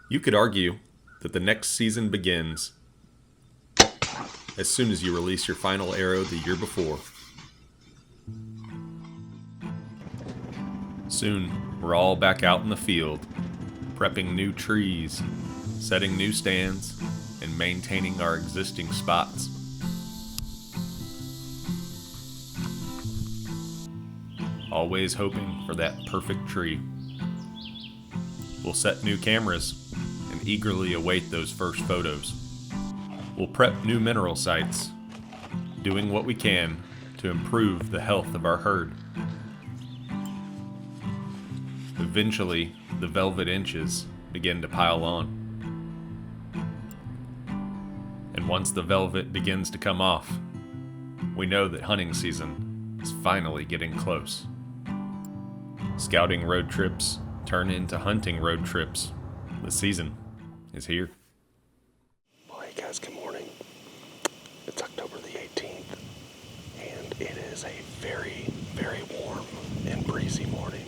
You could argue that the next season begins as soon as you release your final arrow the year before. Soon, we're all back out in the field, prepping new trees, setting new stands, and maintaining our existing spots. Always hoping for that perfect tree. We'll set new cameras and eagerly await those first photos. We'll prep new mineral sites, doing what we can to improve the health of our herd. Eventually, the velvet inches begin to pile on. And once the velvet begins to come off, we know that hunting season is finally getting close. Scouting road trips turn into hunting road trips. The season is here. Well, hey guys, good morning. It's October the 18th, and it is a very, very warm and breezy morning.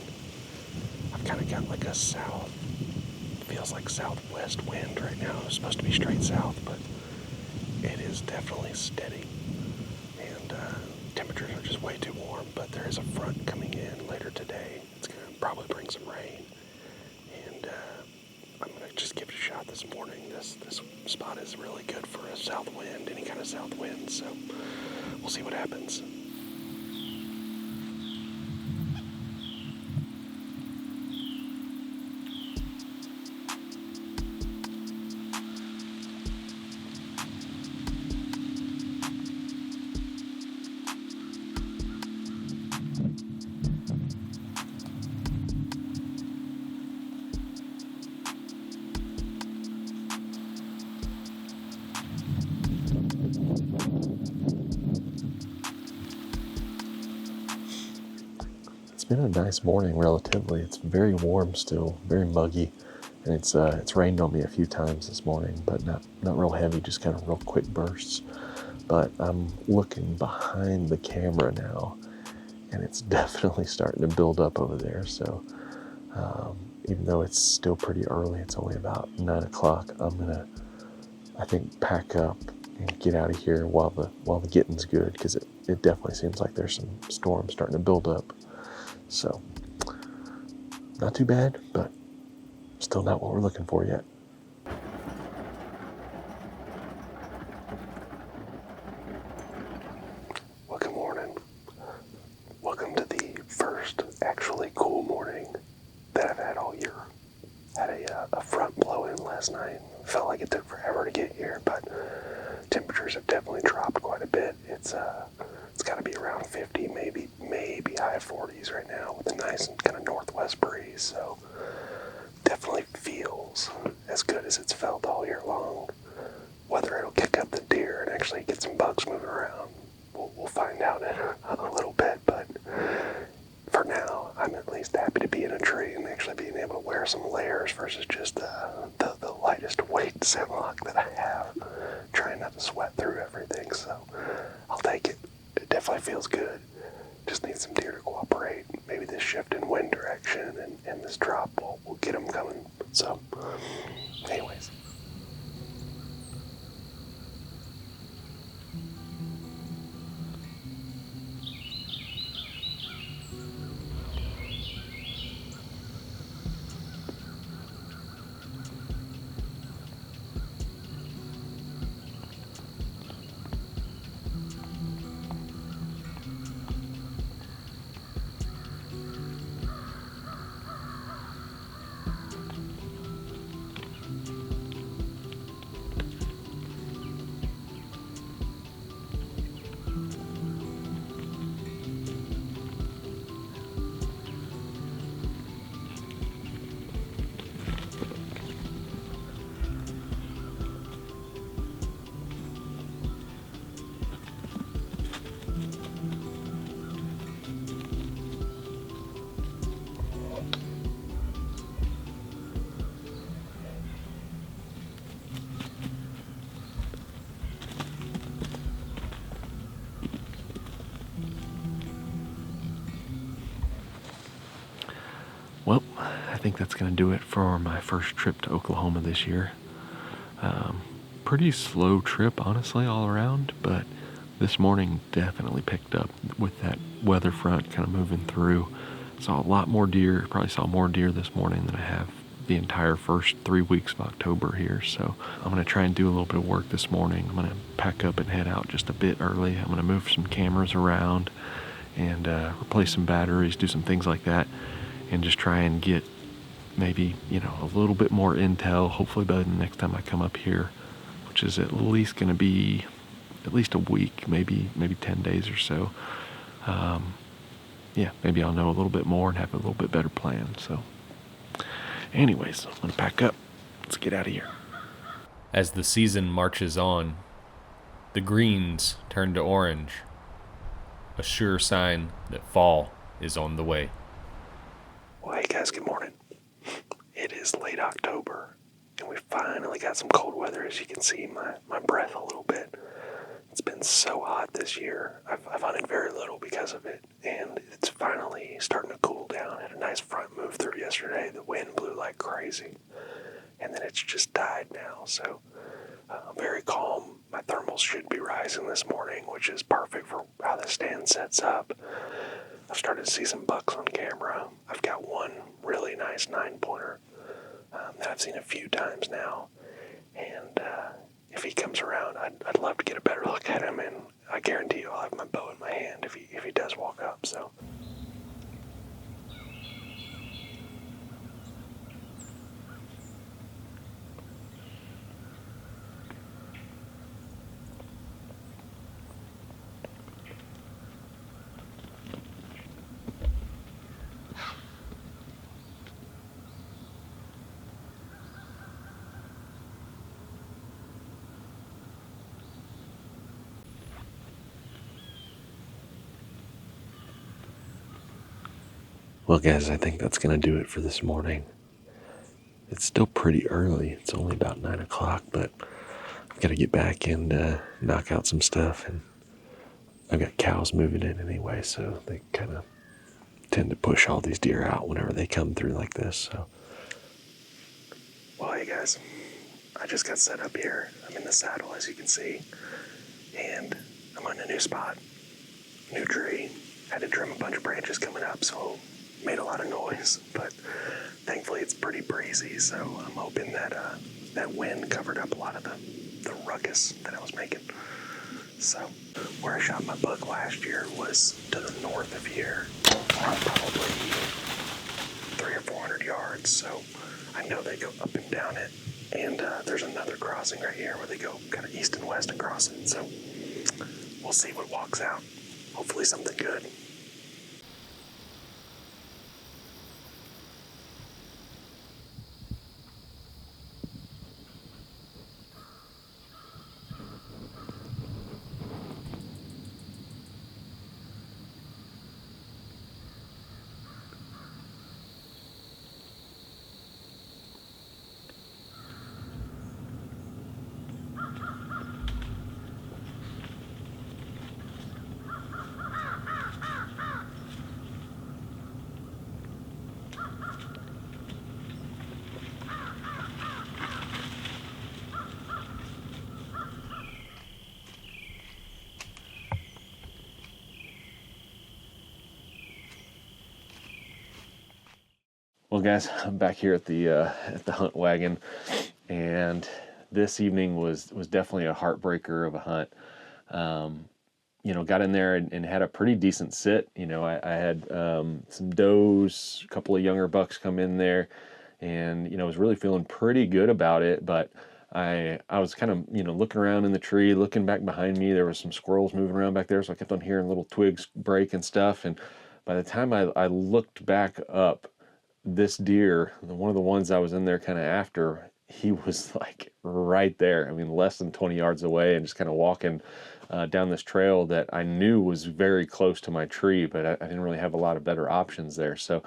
I've kind of got like a feels like southwest wind right now. It's supposed to be straight south, but it is definitely steady. And temperatures are just way too warm, but there is a front coming in later today. It's going to probably bring some rain. And I'm going to just give it a shot this morning. This spot is really good for a south wind, any kind of south wind, so we'll see what happens. It's been a nice morning relatively. It's very warm still, very muggy, and it's rained on me a few times this morning, but not real heavy, just kind of real quick bursts. But I'm looking behind the camera now, and it's definitely starting to build up over there. So even though it's still pretty early, it's only about 9 o'clock, I'm gonna, I think, pack up and get out of here while the getting's good, because it definitely seems like there's some storms starting to build up. So, not too bad, but still not what we're looking for yet. Well, good morning. Welcome to the first actually cool morning that I've had all year. Had a front blow in last night. Felt like it took forever to get here, but temperatures have definitely dropped quite a bit. It's got to be around 50, maybe high 40s right now, with a nice kind of northwest breeze. So definitely feels as good as it's felt all year long. Whether it'll kick up the deer and actually get some bugs moving around, we'll find out in a little bit. But for now, I'm at least happy to be in a tree and actually being able to wear some layers versus just the lightest weight Ziploc that I have, trying not to sweat through everything. So I'll take it. It definitely feels good. Just need some deer to cooperate. Maybe this shift in wind direction and this drop will get them coming. So, anyways. Well, I think that's going to do it for my first trip to Oklahoma this year. Pretty slow trip, honestly, all around, but this morning definitely picked up with that weather front kind of moving through. Saw a lot more deer, probably saw more deer this morning than I have the entire first 3 weeks of October here. So I'm going to try and do a little bit of work this morning. I'm going to pack up and head out just a bit early. I'm going to move some cameras around and replace some batteries, do some things like that, and just try and get maybe, a little bit more intel, hopefully by the next time I come up here, which is at least going to be at least a week, maybe 10 days or so. Yeah, maybe I'll know a little bit more and have a little bit better plan. So anyways, I'm going to pack up. Let's get out of here. As the season marches on, the greens turn to orange, a sure sign that fall is on the way. Well, hey guys, good morning. It is late October, and we finally got some cold weather. As you can see, my breath a little bit. It's been so hot this year. I've hunted very little because of it, and it's finally starting to cool down. Had a nice front move through yesterday. The wind blew like crazy, and then it's just died now. So very calm. My thermals should be rising this morning, which is perfect for how the stand sets up. I've started to see some bucks on camera. I've got one really nice 9-pointer that I've seen a few times now, and if he comes around, I'd love to get a better look at him, and I guarantee you I'll have my bow in my hand if he does walk up. So. Well, guys, I think that's going to do it for this morning. It's still pretty early. It's only about 9 o'clock, but I've got to get back and knock out some stuff. And I've got cows moving in anyway, so they kind of tend to push all these deer out whenever they come through like this. So, well, hey guys, I just got set up here. I'm in the saddle, as you can see, and I'm on a new spot, new tree. Had to trim a bunch of branches coming up, so made a lot of noise, but thankfully it's pretty breezy, so I'm hoping that that wind covered up a lot of the ruckus that I was making. So where I shot my buck last year was to the north of here, probably 300 or 400 yards, so I know they go up and down it, and there's another crossing right here where they go kind of east and west across it, so we'll see what walks out. Hopefully something good. Well, guys, I'm back here at the hunt wagon, and this evening was definitely a heartbreaker of a hunt. Got in there and had a pretty decent sit. I had some does, a couple of younger bucks come in there, and was really feeling pretty good about it. But I was kind of looking around in the tree, looking back behind me. There was some squirrels moving around back there, so I kept on hearing little twigs break and stuff. And by the time I looked back up, this deer, one of the ones I was in there kind of after, he was like right there. I mean, less than 20 yards away, and just kind of walking down this trail that I knew was very close to my tree, but I didn't really have a lot of better options there. So,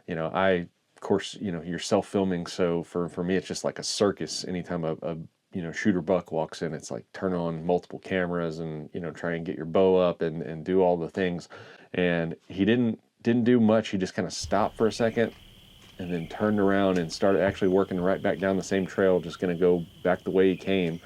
of course, you're self-filming, so for me, it's just like a circus. Anytime a shooter buck walks in, it's like turn on multiple cameras and try and get your bow up and do all the things. And he didn't do much. He just kind of stopped for a second, and then turned around and started actually working right back down the same trail, just going to go back the way he came.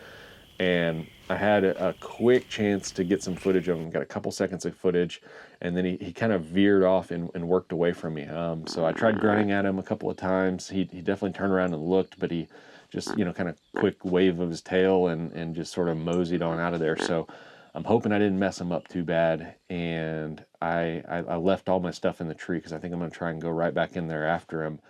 And I had a quick chance to get some footage of him, got a couple seconds of footage, and then he kind of veered off and worked away from me. So I tried grunting at him a couple of times. He definitely turned around and looked, but he just, kind of quick wave of his tail and just sort of moseyed on out of there. So I'm hoping I didn't mess him up too bad. And I left all my stuff in the tree because I think I'm going to try and go right back in there after him.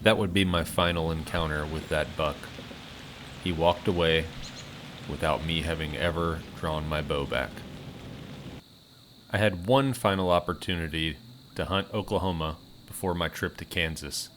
That would be my final encounter with that buck. He walked away without me having ever drawn my bow back. I had one final opportunity to hunt Oklahoma before my trip to Kansas.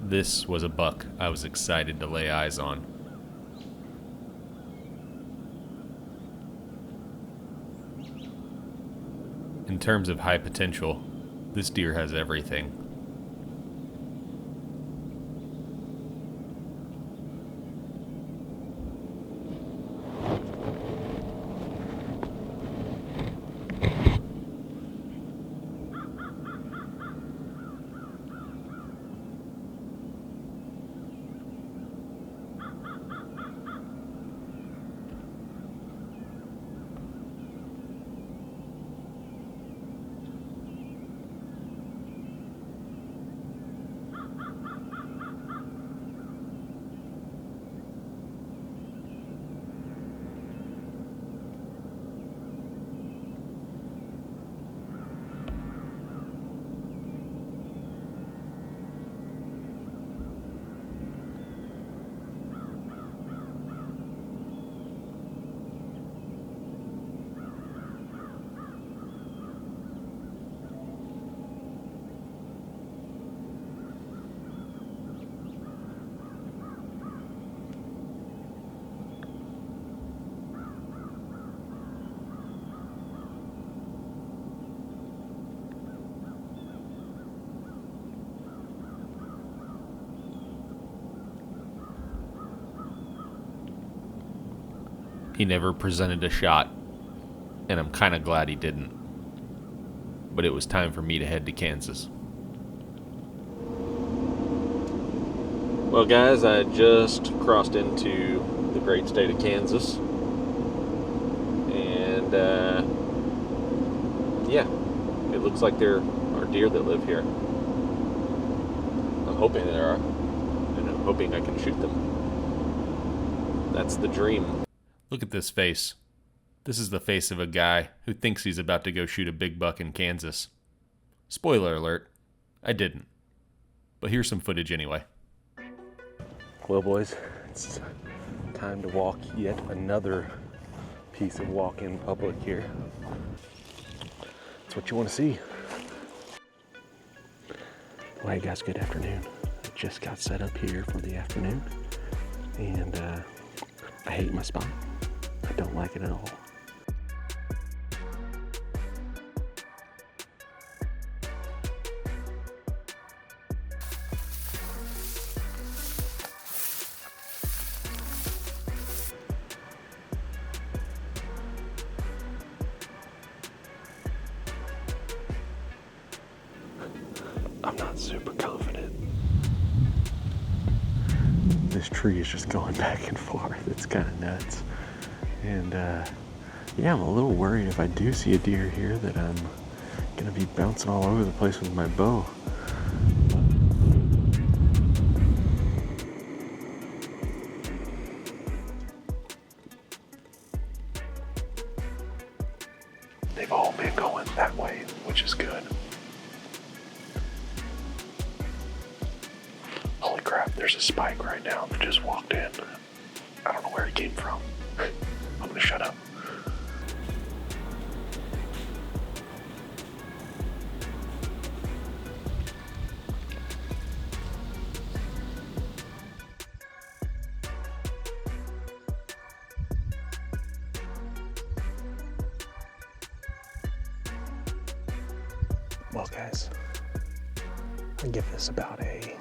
This was a buck I was excited to lay eyes on. In terms of high potential, this deer has everything. He never presented a shot, and I'm kind of glad he didn't. But it was time for me to head to Kansas. Well, guys, I just crossed into the great state of Kansas. And, yeah, it looks like there are deer that live here. I'm hoping there are, and I'm hoping I can shoot them. That's the dream. Look at this face. This is the face of a guy who thinks he's about to go shoot a big buck in Kansas. Spoiler alert, I didn't. But here's some footage anyway. Well, boys, it's time to walk yet another piece of walk-in public here. That's what you want to see. Well, hey guys, good afternoon. I just got set up here for the afternoon, and I hate my spot. I don't like it at all. I'm not super confident. This tree is just going back and forth. It's kind of nuts. And yeah, I'm a little worried if I do see a deer here that I'm gonna be bouncing all over the place with my bow. They've all been going that way, which is good. Holy crap, there's a spike right now that just walked in. I don't know where it came from. I'm gonna shut up. Well, guys, I give this about a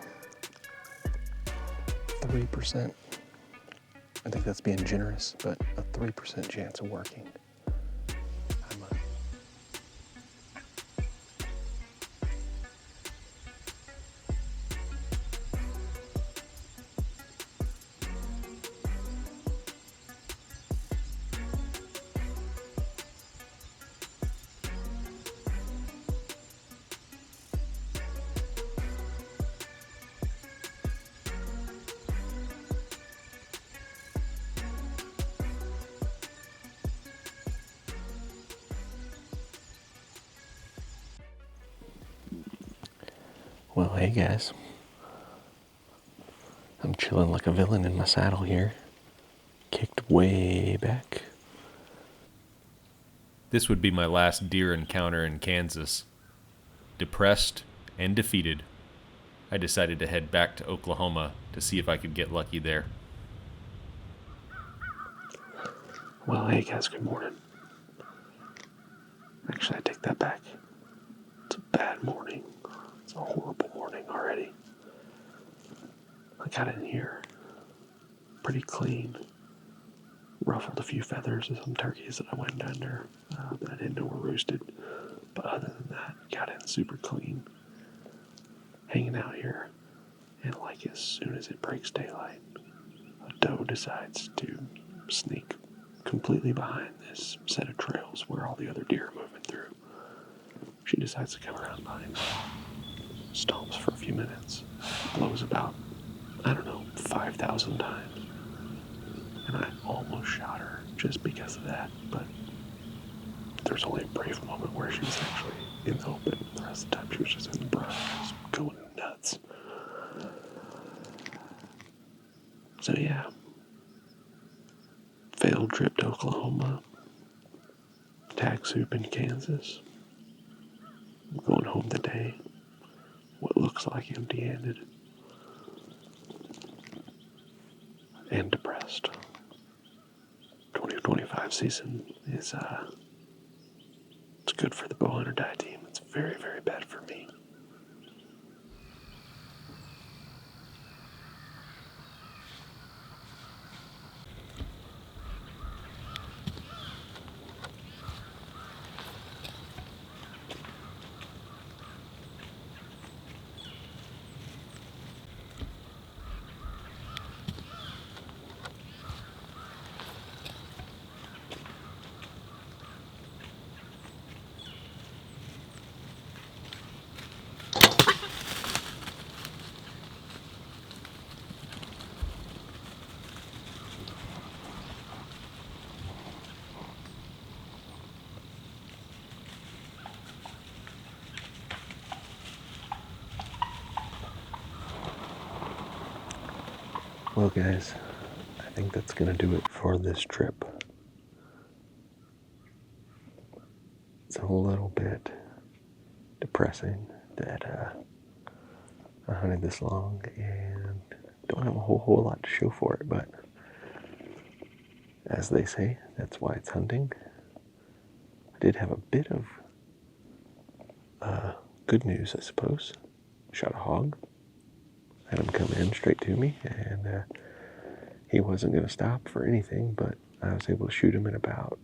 3%. I think that's being generous, but a 3% chance of working. Well, hey guys. I'm chilling like a villain in my saddle here. Kicked way back. This would be my last deer encounter in Kansas. Depressed and defeated, I decided to head back to Oklahoma to see if I could get lucky there. Well, hey guys, good morning. Actually, I take that back. It's a bad morning. It's a horrible morning already. I got in here pretty clean. Ruffled a few feathers of some turkeys that I went under that I didn't know were roosted. But other than that, got in super clean. Hanging out here. And like as soon as it breaks daylight, a doe decides to sneak completely behind this set of trails where all the other deer are moving through. She decides to come around behind me, stomps for a few minutes, blows about, 5,000 times. And I almost shot her just because of that, but there's only a brief moment where she was actually in the open. The rest of the time she was just in the brush, just going nuts. So yeah, failed trip to Oklahoma, tag soup in Kansas. I'm going home today, what looks like empty-handed, and depressed. 2025 season is, it's good for the bowhunter die team. It's very, very bad for me. Well, guys, I think that's going to do it for this trip. It's a little bit depressing that I hunted this long and don't have a whole lot to show for it, but as they say, that's why it's hunting. I did have a bit of good news, I suppose. Shot a hog, had him come in straight to me, and he wasn't going to stop for anything, but I was able to shoot him at about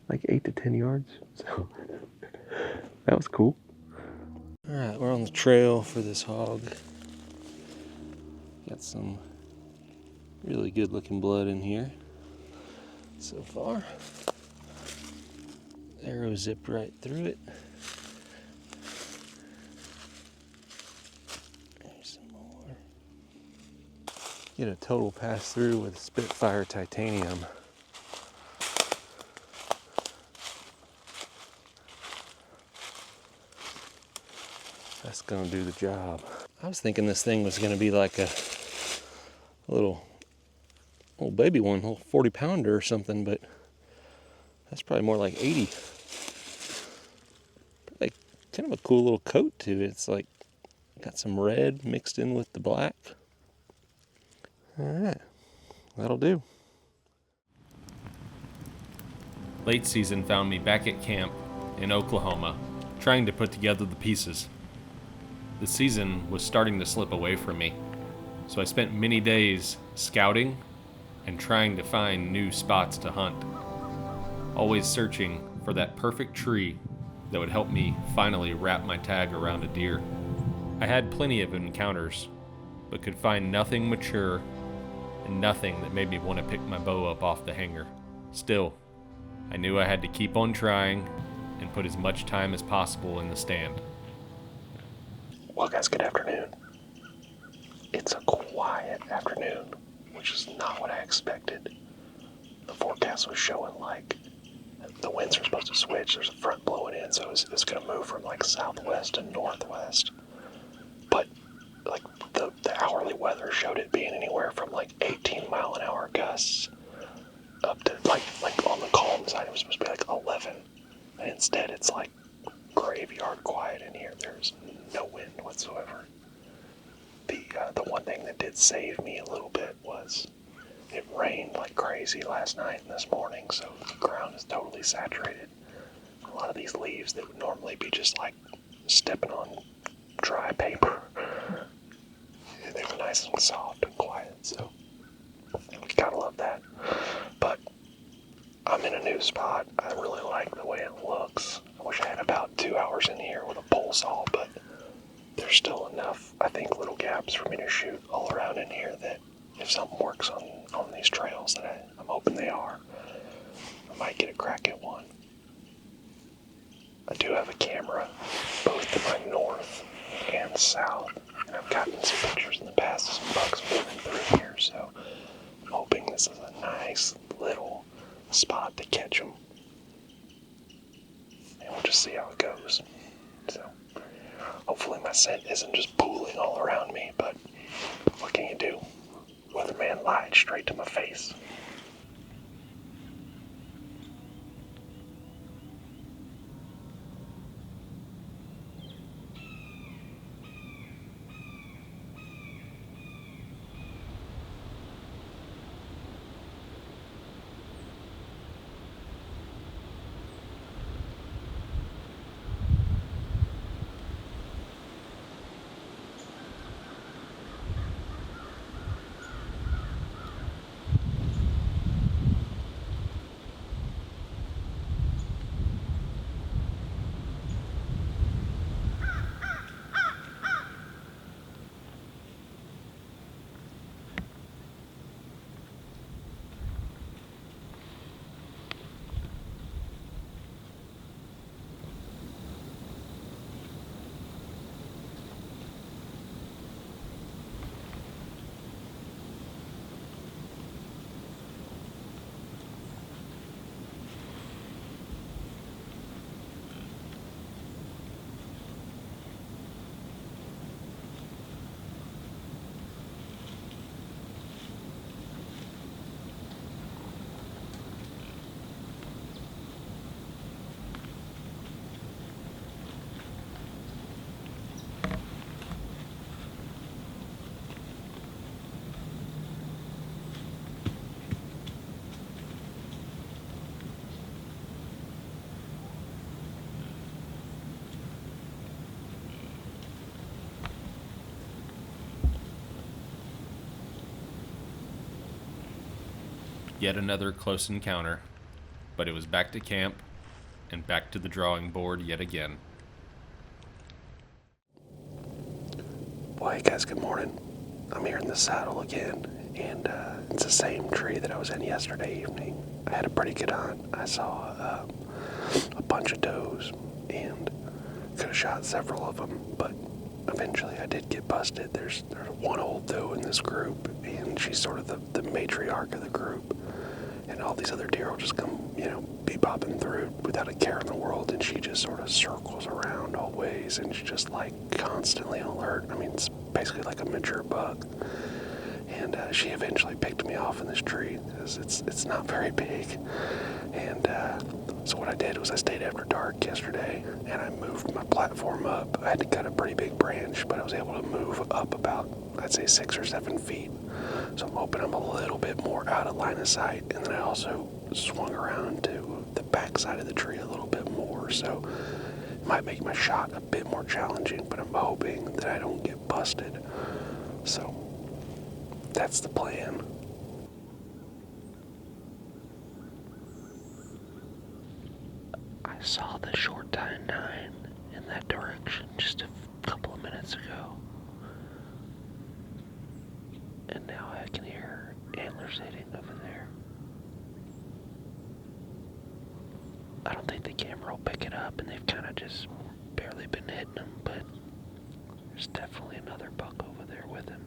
like 8 to 10 yards, so that was cool. All right, we're on the trail for this hog. Got some really good looking blood in here so far. Arrow zipped right through it. There's some more. Get a total pass through with Spitfire titanium. That's gonna do the job. I was thinking this thing was gonna be like a little baby one, a little 40 pounder or something, but that's probably more like 80. Like kind of a cool little coat to it. It's like got some red mixed in with the black. All right, that'll do. Late season found me back at camp in Oklahoma, trying to put together the pieces. The season was starting to slip away from me, so I spent many days scouting and trying to find new spots to hunt, always searching for that perfect tree that would help me finally wrap my tag around a deer. I had plenty of encounters, but could find nothing mature and nothing that made me want to pick my bow up off the hanger. Still, I knew I had to keep on trying and put as much time as possible in the stand. Well, guys, good afternoon. It's a quiet afternoon, which is not what I expected. The forecast was showing like the winds are supposed to switch. There's a front blowing in, so it's going to move from like southwest to northwest. But like the hourly weather showed it being anywhere from like 18-mile-an-hour gusts up to like on the calm side it was supposed to be like 11, and instead it's like graveyard quiet in here. There's no wind whatsoever. The one thing that did save me a little bit was it rained like crazy last night and this morning, so the ground is totally saturated. A lot of these leaves that would normally be just like stepping on dry paper, they were nice and soft and quiet, so we gotta love that. But I'm in a new spot. I really like the way it looks. I wish I had about 2 hours in here with a pole saw, but there's still enough, I think, little gaps for me to shoot all around in here that if something works on these trails that I'm hoping they are, I might get a crack at one. I do have a camera both to my north and south, and I've gotten some pictures in the past of some bucks moving through here, so I'm hoping this is a nice little spot to catch them. And we'll just see how it goes. So hopefully my scent isn't just pooling all around me, but what can you do? Weatherman lied straight to my face. yet another close encounter, but it was back to camp and back to the drawing board yet again. Well, hey guys, good morning. I'm here in the saddle again, and it's the same tree that I was in yesterday evening. I had a pretty good hunt. I saw a bunch of does and could have shot several of them, but eventually I did get busted. There's one old doe in this group, and she's sort of the matriarch of the group, and all these other deer will just come, be bopping through without a care in the world, and she just sort of circles around always, and she's just like constantly alert. I mean, it's basically like a mature buck. And she eventually picked me off in this tree because it's not very big. And so what I did was I stayed after dark yesterday, and I moved my platform up. I had to cut a pretty big branch, but I was able to move up about, I'd say, 6 or 7 feet. So I'm hoping I'm a little bit more out of line of sight. And then I also swung around to the back side of the tree a little bit more. So it might make my shot a bit more challenging, but I'm hoping that I don't get busted. So that's the plan. I saw the short tine 9 in that direction just a couple of minutes ago. And now I can hear antlers hitting over there. I don't think the camera will pick it up, and they've kind of just barely been hitting them, but there's definitely another buck over there with him.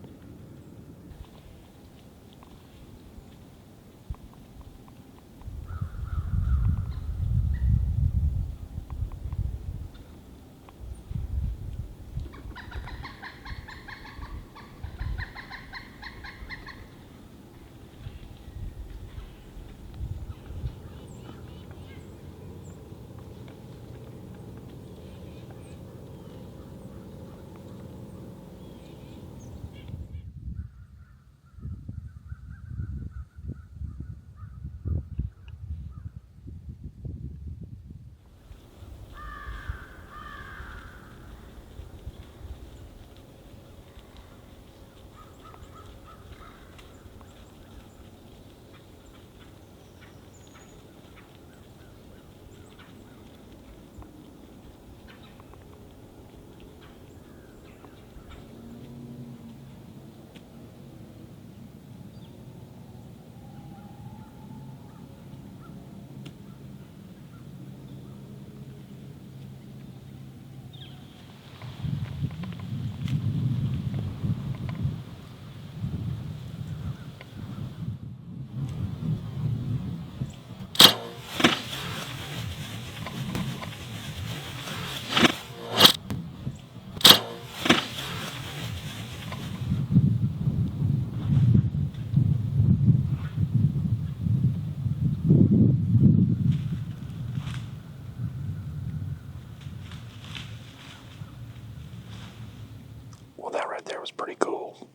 Well, that right there was pretty cool.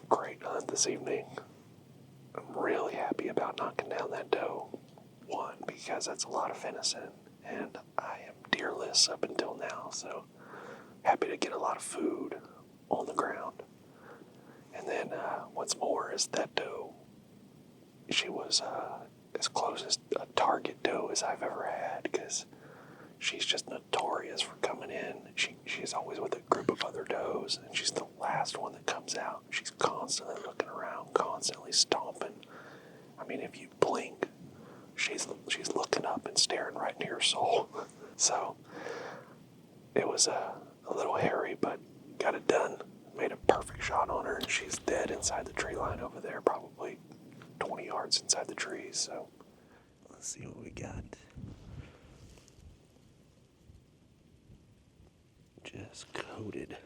Great hunt this evening. I'm really happy about knocking down that doe. One, because that's a lot of venison, and I am deerless up until now, so happy to get a lot of food on the ground. And then what's more is that doe, she was as close as a target doe as I've ever had, because she's just notorious for coming in. She's always with a group of other does, and she's the last one that comes out. She's constantly looking around, constantly stomping. I mean, if you blink, she's looking up and staring right into your soul. So it was a little hairy, but got it done. Made a perfect shot on her, and she's dead inside the tree line over there, probably 20 yards inside the trees. So let's see what we got. Just coated.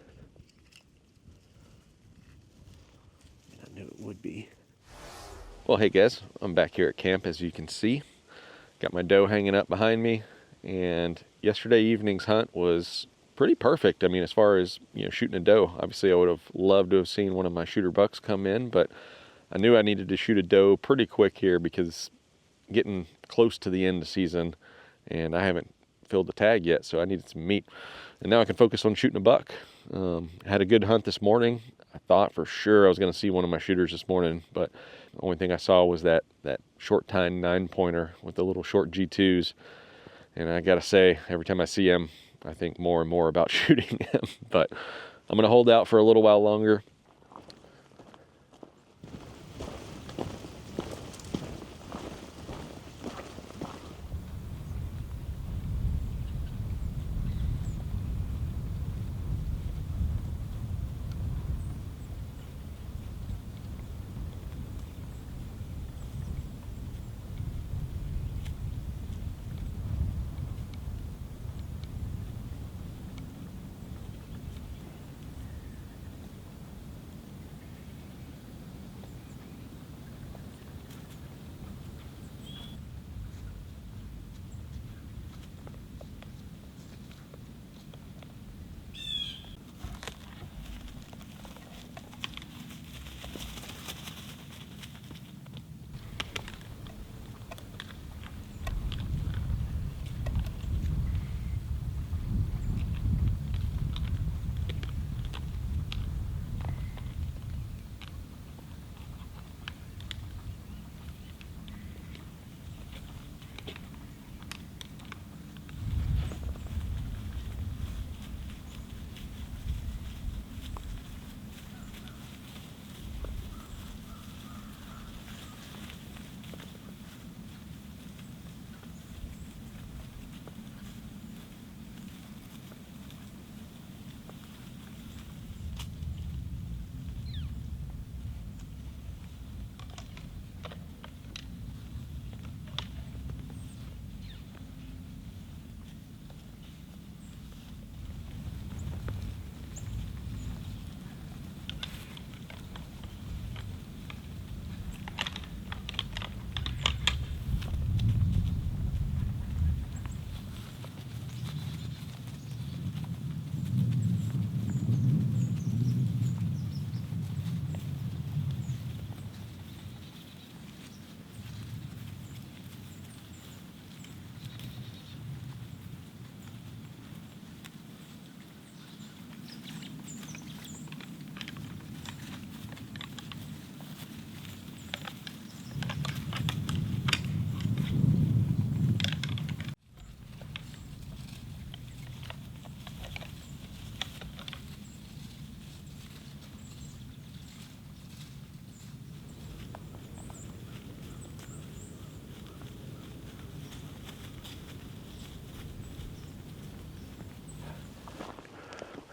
I knew it would be. Well, hey guys, I'm back here at camp, as you can see. Got my doe hanging up behind me, and yesterday evening's hunt was pretty perfect. I mean, as far as, shooting a doe, obviously I would have loved to have seen one of my shooter bucks come in, but I knew I needed to shoot a doe pretty quick here because getting close to the end of the season, and I haven't filled the tag yet, so I needed some meat. And now I can focus on shooting a buck. Had a good hunt this morning. I thought for sure I was going to see one of my shooters this morning, but The only thing I saw was that short tine 9-pointer with the little short G2s. And I gotta say, every time I see him, I think more and more about shooting him. But I'm gonna hold out for a little while longer.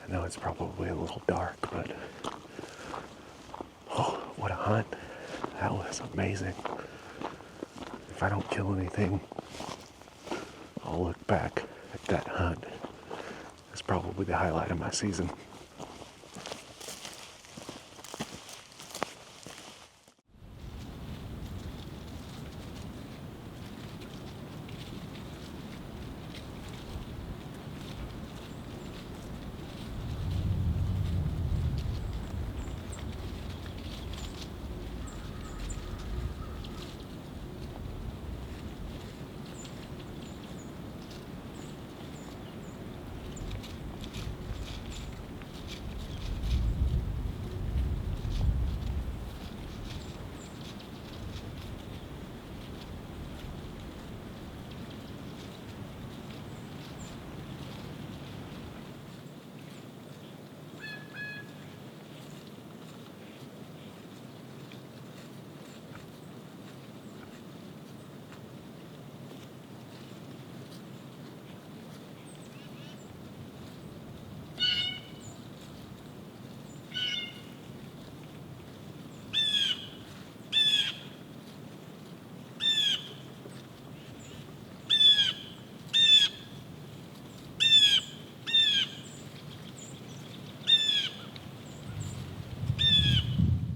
I know it's probably a little dark, but oh, what a hunt. That was amazing. If I don't kill anything, I'll look back at that hunt. It's probably the highlight of my season.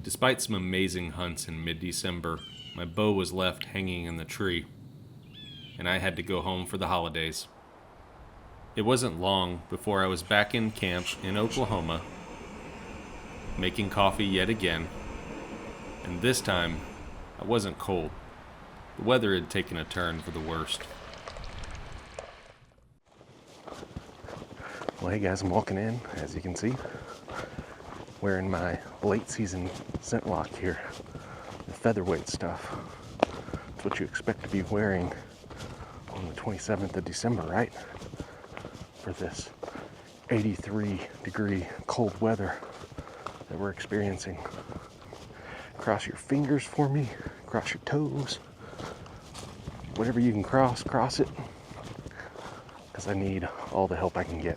Despite some amazing hunts in mid-December, my bow was left hanging in the tree, and I had to go home for the holidays. It wasn't long before I was back in camp in Oklahoma, making coffee yet again, and this time I wasn't cold. The weather had taken a turn for the worst. Well, hey guys, I'm walking in, as you can see, wearing my late season scent lock here. featherweight stuff. It's what you expect to be wearing on the 27th of December, right? For this 83-degree cold weather that we're experiencing. Cross your fingers for me, cross your toes. Whatever you can cross, cross it. Because I need all the help I can get.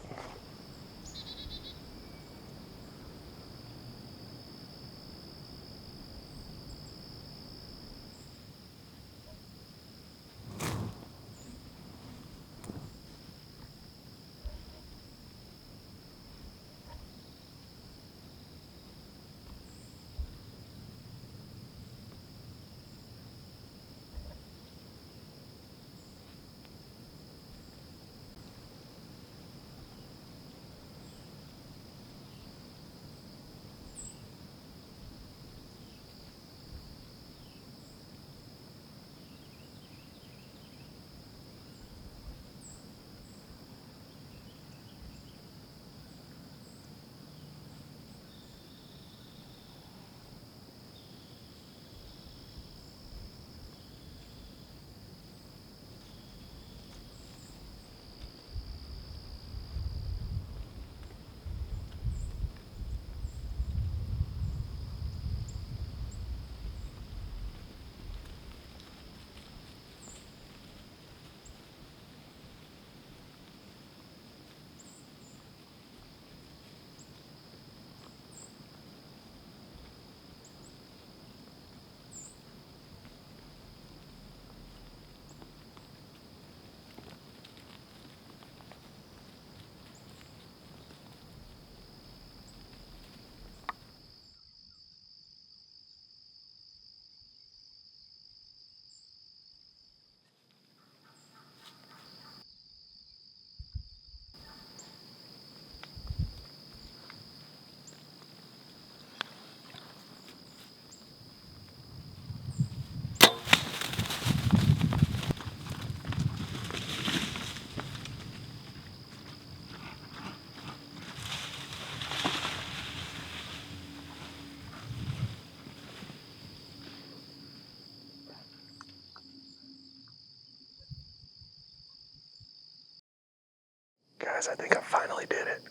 Guys, I think I finally did it.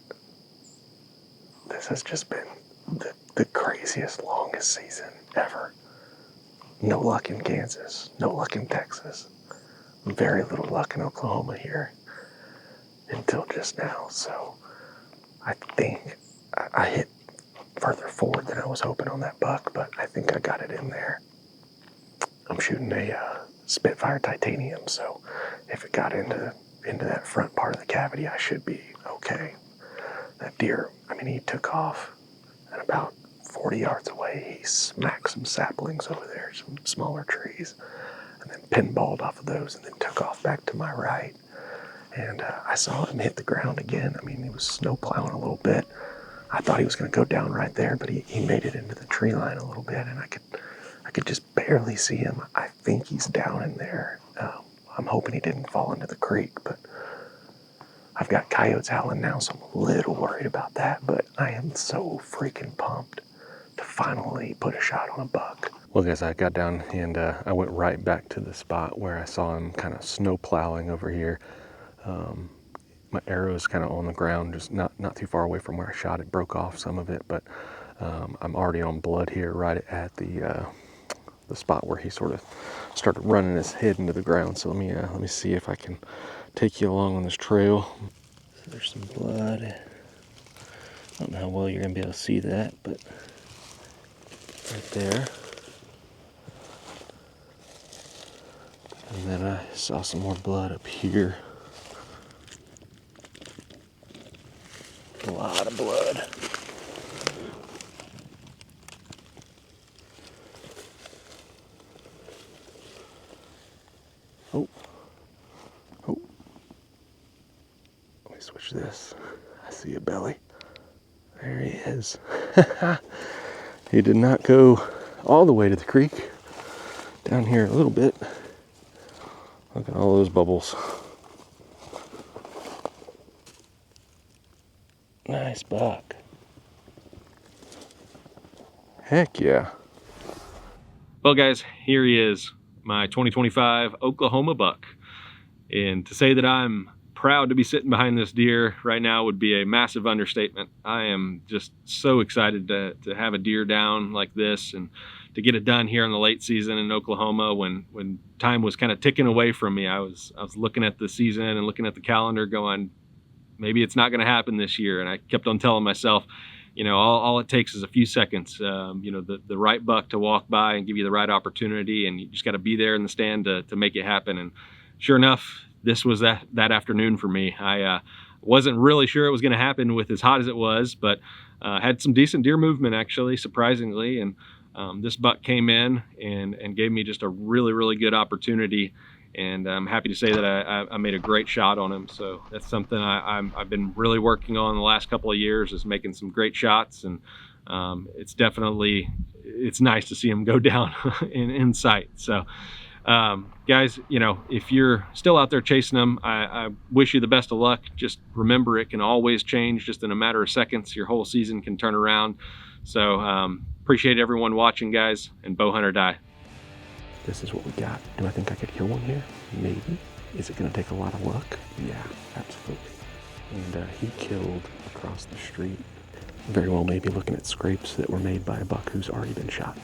This has just been the craziest, longest season ever. No luck in Kansas, no luck in Texas, very little luck in Oklahoma here until just now. So I think I hit further forward than I was hoping on that buck, but I think I got it in there. I'm shooting a Spitfire titanium, so if it got into that front part of the cavity, I should be okay. That deer, I mean, he took off, and about 40 yards away, he smacked some saplings over there, some smaller trees, and then pinballed off of those, and then took off back to my right. And I saw him hit the ground again. I mean, he was snow plowing a little bit. I thought he was going to go down right there, but he made it into the tree line a little bit, and I could just barely see him. I think he's down in there. I'm hoping he didn't fall into the creek, but I've got coyotes howling now, so I'm a little worried about that, but I am so freaking pumped to finally put a shot on a buck. Well, guys, I got down and I went right back to the spot where I saw him kind of snow plowing over here. My arrow is kind of on the ground, just not too far away from where I shot it. Broke off some of it, but I'm already on blood here right at the spot where he sort of started running his head into the ground. So let me see if I can take you along on this trail. So there's some blood. I don't know how well you're gonna be able to see that, but right there. And then I saw some more blood up here. A lot of blood. Oh. Let me switch this. I see a belly. There he is. He did not go all the way to the creek. Down here a little bit. Look at all those bubbles. Nice buck. Heck yeah. Well, guys, here he is, my 2025 Oklahoma buck. And to say that I'm proud to be sitting behind this deer right now would be a massive understatement. I am just so excited to have a deer down like this and to get it done here in the late season in Oklahoma when time was kind of ticking away from me. I was looking at the season and looking at the calendar going, maybe it's not going to happen this year. And I kept on telling myself, all it takes is a few seconds, the right buck to walk by and give you the right opportunity, and you just got to be there in the stand to make it happen. And sure enough, this was that afternoon for me. I wasn't really sure it was going to happen with as hot as it was, but had some decent deer movement, actually, surprisingly. And this buck came in and gave me just a really, really good opportunity. And I'm happy to say that I made a great shot on him. So that's something I've been really working on the last couple of years, is making some great shots. And it's nice to see him go down in sight. So guys, if you're still out there chasing them, I wish you the best of luck. Just remember, it can always change just in a matter of seconds. Your whole season can turn around. So appreciate everyone watching, guys, and bow hunt or die. This is what we got. Do I think I could kill one here? Maybe. Is it going to take a lot of luck? Yeah, absolutely. And he killed across the street. Very well maybe looking at scrapes that were made by a buck who's already been shot.